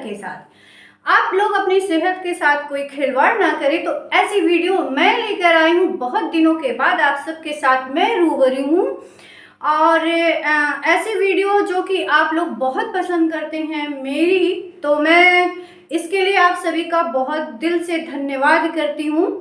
के साथ। आप लोग अपनी सेहत के साथ कोई खिलवाड़ ना करें, तो ऐसी वीडियो मैं लेकर आई हूँ। बहुत दिनों के बाद आप सबके साथ मैं रूबरू हूँ और ऐसी वीडियो जो कि आप लोग बहुत पसंद करते हैं मेरी, तो मैं इसके लिए आप सभी का बहुत दिल से धन्यवाद करती हूँ।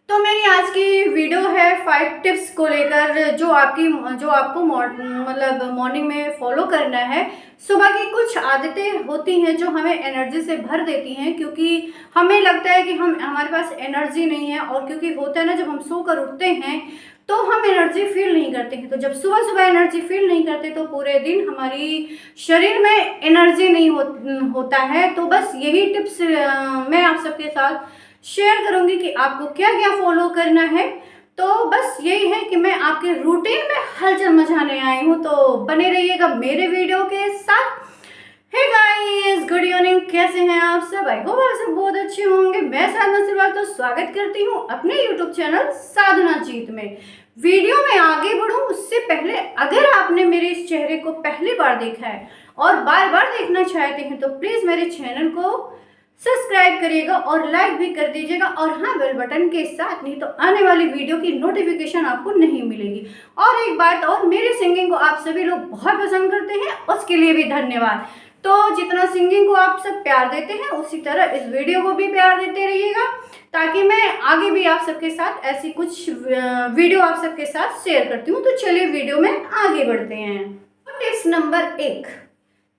तो मेरी आज की वीडियो है 5 टिप्स को लेकर, जो आपको मॉर्निंग में फॉलो करना है। सुबह की कुछ आदतें होती हैं जो हमें एनर्जी से भर देती हैं, क्योंकि हमें लगता है कि हमारे पास एनर्जी नहीं है, और क्योंकि होता है ना, जब हम सोकर उठते हैं तो हम एनर्जी फील नहीं करते हैं। तो जब सुबह सुबह एनर्जी फील नहीं करते तो पूरे दिन हमारी शरीर में एनर्जी नहीं होता है। तो बस यही टिप्स मैं आप सबके साथ शेयर करूंगी कि आपको क्या क्या फॉलो करना है। तो बस यही है कि मैं आपके रूटीन में हलचल मचाने आई हूँ, तो बने रहिएगा मेरे वीडियो के साथ। हे गाइस, गुड इवनिंग, कैसे हैं आप सब? आई होप आप सब बहुत अच्छे होंगे। मैं साधना श्रीवास्तव स्वागत करती हूँ अपने यूट्यूब चैनल साधना जीत में। वीडियो में आगे बढ़ूँ उससे पहले, अगर आपने मेरे इस चेहरे को पहली बार देखा है और बार बार देखना चाहते हैं तो प्लीज मेरे चैनल को सब्सक्राइब करिएगा और लाइक भी कर दीजिएगा, और हाँ, बेल बटन के साथ, नहीं तो आने वाली वीडियो की नोटिफिकेशन आपको नहीं मिलेगी। और एक बात और, मेरी सिंगिंग को आप सभी लोग बहुत पसंद करते हैं, उसके लिए भी धन्यवाद। तो जितना सिंगिंग को आप सब प्यार देते हैं, उसी तरह इस वीडियो को भी प्यार देते रहिएगा, ताकि मैं आगे भी आप सबके साथ ऐसी कुछ वीडियो आप सबके साथ शेयर करती हूँ। तो चलिए वीडियो में आगे बढ़ते हैं। टिप्स नंबर 1,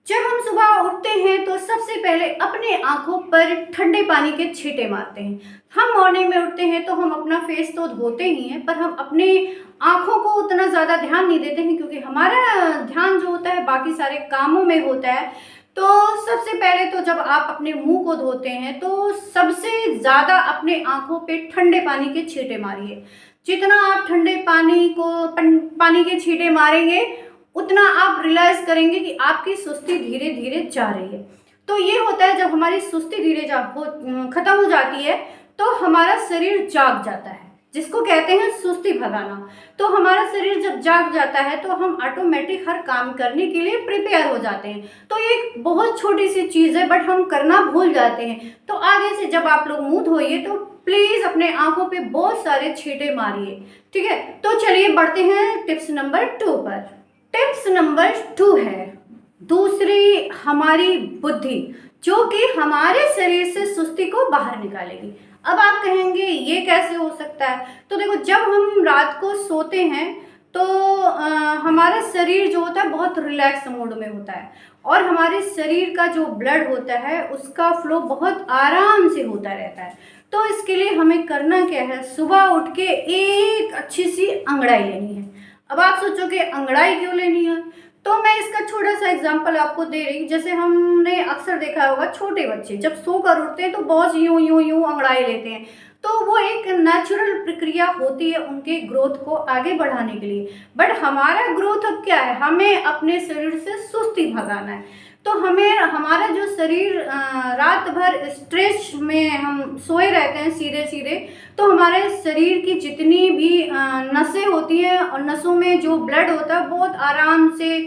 जब हम सुबह उठते हैं तो सबसे पहले अपने आंखों पर ठंडे पानी के छींटे मारते हैं। हम मॉर्निंग में उठते हैं तो हम अपना फेस तो धोते ही हैं, पर हम अपने आंखों को उतना ज़्यादा ध्यान नहीं देते हैं, क्योंकि हमारा ध्यान जो होता है बाकी सारे कामों में होता है। तो सबसे पहले तो जब आप अपने मुंह को धोते हैं तो सबसे ज़्यादा अपने आंखों पे ठंडे पानी के छींटे मारिए। जितना आप ठंडे पानी के छींटे मारेंगे, उतना आप रियलाइज करेंगे कि आपकी सुस्ती धीरे धीरे जा रही है। तो ये होता है, जब हमारी सुस्ती धीरे खत्म हो जाती है तो हमारा शरीर जाग जाता है, जिसको कहते हैं सुस्ती भगाना। तो हमारा शरीर जब जाग जाता है तो हम ऑटोमेटिक हर काम करने के लिए प्रिपेयर हो जाते हैं। तो ये एक बहुत छोटी सी चीज़ है, बट हम करना भूल जाते हैं। तो आगे से जब आप लोग मुंह धोइए तो प्लीज़ अपने आंखों पे बहुत सारे छींटे मारिए, ठीक है। तो चलिए बढ़ते हैं टिप्स नंबर 2 पर। टिप्स नंबर 2 है दूसरी, हमारी बुद्धि, जो कि हमारे शरीर से सुस्ती को बाहर निकालेगी। अब आप कहेंगे ये कैसे हो सकता है? तो देखो, जब हम रात को सोते हैं तो हमारा शरीर जो होता है बहुत रिलैक्स मोड में होता है, और हमारे शरीर का जो ब्लड होता है उसका फ्लो बहुत आराम से होता रहता है। तो इसके लिए हमें करना क्या है, सुबह उठ के एक अच्छी सी अंगड़ाई लेनी है। अब आप सोचोगे अंगड़ाई क्यों लेनी है, तो मैं इसका छोटा सा एग्जांपल आपको दे रही हूँ। जैसे हमने अक्सर देखा होगा, छोटे बच्चे जब सोकर उठते हैं तो बहुत यूं यूं यूं अंगड़ाई लेते हैं। तो वो एक नेचुरल प्रक्रिया होती है उनके ग्रोथ को आगे बढ़ाने के लिए। बट हमारा ग्रोथ अब क्या है, हमें अपने शरीर से सुस्ती भगाना है। तो हमारा जो शरीर रात भर स्ट्रेच में हम सोए रहते हैं सीधे सीधे, तो हमारे शरीर की जितनी भी नसें होती हैं, और नसों में जो ब्लड होता है बहुत आराम से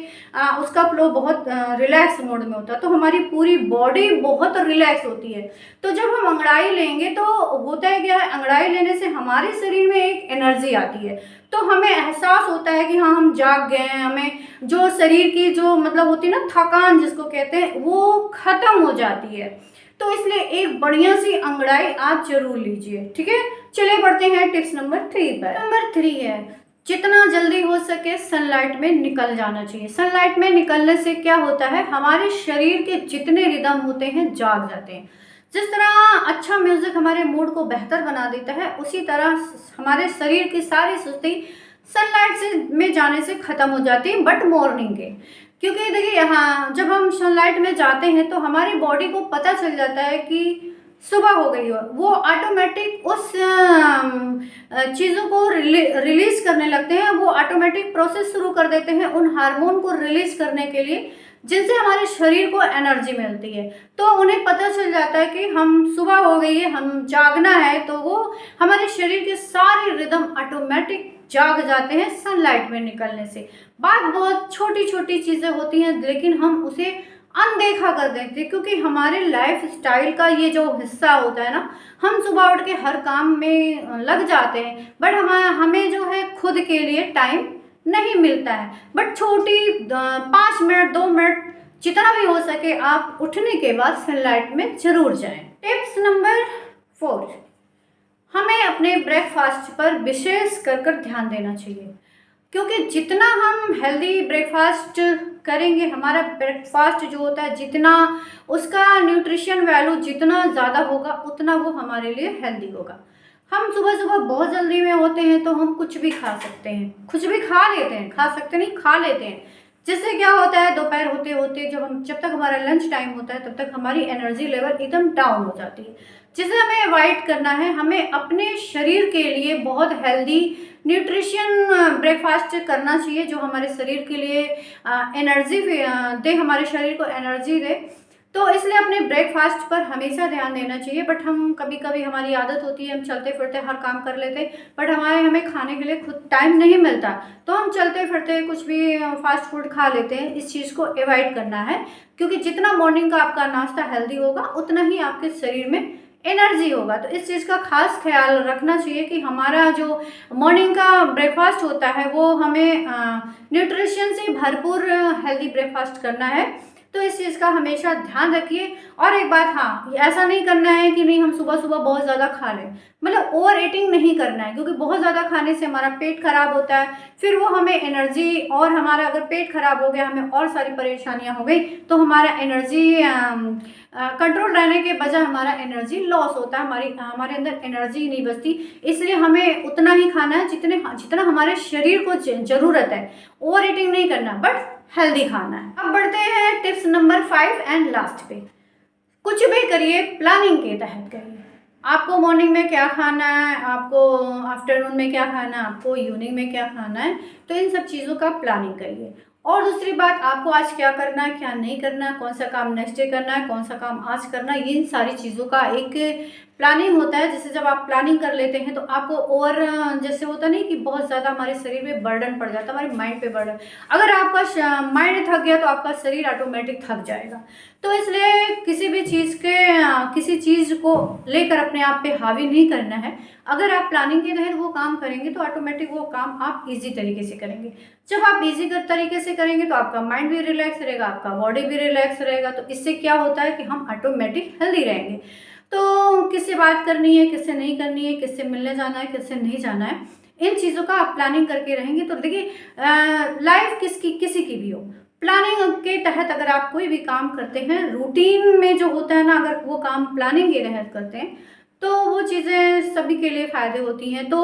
उसका फ्लो बहुत रिलैक्स मोड में होता है। तो हमारी पूरी बॉडी बहुत रिलैक्स होती है। तो जब हम अंगड़ाई लेंगे तो होता है क्या है, अंगड़ाई लेने से हमारे शरीर में एक एनर्जी आती है। तो हमें एहसास होता है कि हाँ, हम जाग गए हैं। हमें जो शरीर की जो होती है ना, थकान जिसको कहते हैं, वो खत्म हो जाती है। तो इसलिए एक बढ़िया सी अंगड़ाई आप जरूर लीजिए, ठीक है। चलिए बढ़ते हैं टिप्स नंबर 3 पर। नंबर 3 है, जितना जल्दी हो सके सनलाइट में निकल जाना चाहिए। सनलाइट में निकलने से क्या होता है, हमारे शरीर के जितने रिदम होते हैं जाग जाते हैं। जिस तरह अच्छा म्यूजिक हमारे मूड को बेहतर बना देता है, उसी तरह हमारे शरीर की सारी सुस्ती सनलाइट से में जाने से खत्म हो जाती है, बट मॉर्निंग के। क्योंकि देखिए, यहाँ जब हम सनलाइट में जाते हैं तो हमारी बॉडी को पता चल जाता है कि सुबह हो गई हो। वो ऑटोमेटिक उस चीज़ों को रिलीज करने लगते हैं। वो ऑटोमेटिक प्रोसेस शुरू कर देते हैं उन हार्मोन को रिलीज करने के लिए, जिनसे हमारे शरीर को एनर्जी मिलती है। तो उन्हें पता चल जाता है कि हम सुबह हो गई है, हम जागना है। तो वो हमारे शरीर के सारे रिदम ऑटोमेटिक जाग जाते हैं सनलाइट में निकलने से। बात बहुत छोटी छोटी चीज़ें होती हैं, लेकिन हम उसे अनदेखा कर देते हैं, क्योंकि हमारे लाइफ स्टाइल का ये जो हिस्सा होता है ना, हम सुबह उठ के हर काम में लग जाते हैं, बट हमें जो है खुद के लिए टाइम नहीं मिलता है। बट छोटी 5 मिनट 2 मिनट जितना भी हो सके आप उठने के बाद सनलाइट में जरूर जाएं। टिप्स नंबर 4, हमें अपने ब्रेकफास्ट पर विशेष कर ध्यान देना चाहिए, क्योंकि जितना हम हेल्दी ब्रेकफास्ट करेंगे, हमारा ब्रेकफास्ट जो होता है जितना उसका न्यूट्रिशन वैल्यू जितना ज़्यादा होगा उतना वो हमारे लिए हेल्दी होगा। हम सुबह सुबह बहुत जल्दी में होते हैं तो हम कुछ भी खा सकते हैं, कुछ भी खा लेते हैं, खा सकते नहीं खा लेते हैं, जिससे क्या होता है दोपहर होते होते जब तक हमारा लंच टाइम होता है तब तक हमारी एनर्जी लेवल एकदम डाउन हो जाती है, जिसे हमें अवॉइड करना है। हमें अपने शरीर के लिए बहुत हेल्दी न्यूट्रिशन ब्रेकफास्ट करना चाहिए, जो हमारे शरीर के लिए एनर्जी दे, हमारे शरीर को एनर्जी दे। तो इसलिए अपने ब्रेकफास्ट पर हमेशा ध्यान देना चाहिए। बट हम कभी कभी हमारी आदत होती है, हम चलते फिरते हर काम कर लेते हैं, बट हमें खाने के लिए खुद टाइम नहीं मिलता, तो हम चलते फिरते कुछ भी फास्ट फूड खा लेते हैं। इस चीज़ को अवॉइड करना है, क्योंकि जितना मॉर्निंग का आपका नाश्ता हेल्दी होगा उतना ही आपके शरीर में एनर्जी होगा। तो इस चीज़ का खास ख्याल रखना चाहिए कि हमारा जो मॉर्निंग का ब्रेकफास्ट होता है वो हमें न्यूट्रिशन से भरपूर हेल्दी ब्रेकफास्ट करना है। तो इस चीज़ का हमेशा ध्यान रखिए। और एक बात, हाँ, ऐसा नहीं करना है कि नहीं हम सुबह सुबह बहुत ज़्यादा खा लें, मतलब ओवर ईटिंग नहीं करना है, क्योंकि बहुत ज़्यादा खाने से हमारा पेट खराब होता है, फिर वो हमें एनर्जी, और हमारा अगर पेट खराब हो गया, हमें और सारी परेशानियां हो गई, तो हमारा एनर्जी कंट्रोल रहने के बजाय हमारा एनर्जी लॉस होता है, हमारे अंदर एनर्जी नहीं बचती। इसलिए हमें उतना ही खाना है जितना हमारे शरीर को ज़रूरत है, ओवर ईटिंग नहीं करना, बट हेल्दी खाना है। अब बढ़ते हैं टिप्स नंबर 5 एंड लास्ट पे। कुछ भी करिए प्लानिंग के तहत करिए। आपको मॉर्निंग में क्या खाना है, आपको आफ्टरनून में क्या खाना है, आपको इवनिंग में क्या खाना है, तो इन सब चीज़ों का प्लानिंग करिए। और दूसरी बात, आपको आज क्या करना है, क्या नहीं करना है, कौन सा काम नेक्स्ट डे करना है, कौन सा काम आज करना है, इन सारी चीज़ों का एक प्लानिंग होता है। जैसे जब आप प्लानिंग कर लेते हैं तो आपको, और जैसे होता नहीं कि बहुत ज़्यादा हमारे शरीर पे बर्डन पड़ जाता है, हमारे माइंड पे बर्डन, अगर आपका माइंड थक गया तो आपका शरीर ऑटोमेटिक थक जाएगा। तो इसलिए किसी चीज़ को लेकर अपने आप पे हावी नहीं करना है। अगर आप प्लानिंग के तहत वो काम करेंगे तो ऑटोमेटिक वो काम आप इजी तरीके से करेंगे। जब आप इजी तरीके से करेंगे तो आपका माइंड भी रिलैक्स रहेगा, आपका बॉडी भी रिलैक्स रहेगा। तो इससे क्या होता है कि हम ऑटोमेटिक हेल्दी रहेंगे। तो किससे बात करनी है, किससे नहीं करनी है, किससे मिलने जाना है, किससे नहीं जाना है, इन चीज़ों का आप प्लानिंग करके रहेंगे तो देखिए, लाइफ किसी की भी हो, प्लानिंग के तहत अगर आप कोई भी काम करते हैं, रूटीन में जो होता है ना, अगर वो काम प्लानिंग के तहत करते हैं तो वो चीज़ें सभी के लिए फ़ायदे होती हैं। तो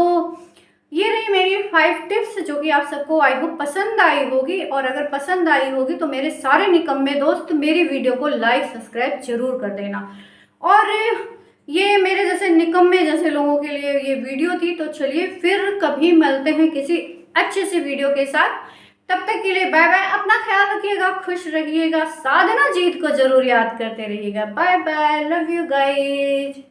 ये रही मेरी 5 टिप्स, जो कि आप सबको आई होप पसंद आई होगी। और अगर पसंद आई होगी तो मेरे सारे निकम्मे दोस्त मेरी वीडियो को लाइक सब्सक्राइब जरूर कर देना। और ये मेरे जैसे निकम्मे जैसे लोगों के लिए ये वीडियो थी। तो चलिए फिर कभी मिलते हैं किसी अच्छे से वीडियो के साथ। तब तक के लिए बाय बाय। अपना ख्याल रखिएगा, खुश रहिएगा, साधना जीत को जरूर याद करते रहिएगा। Bye bye, love you guys.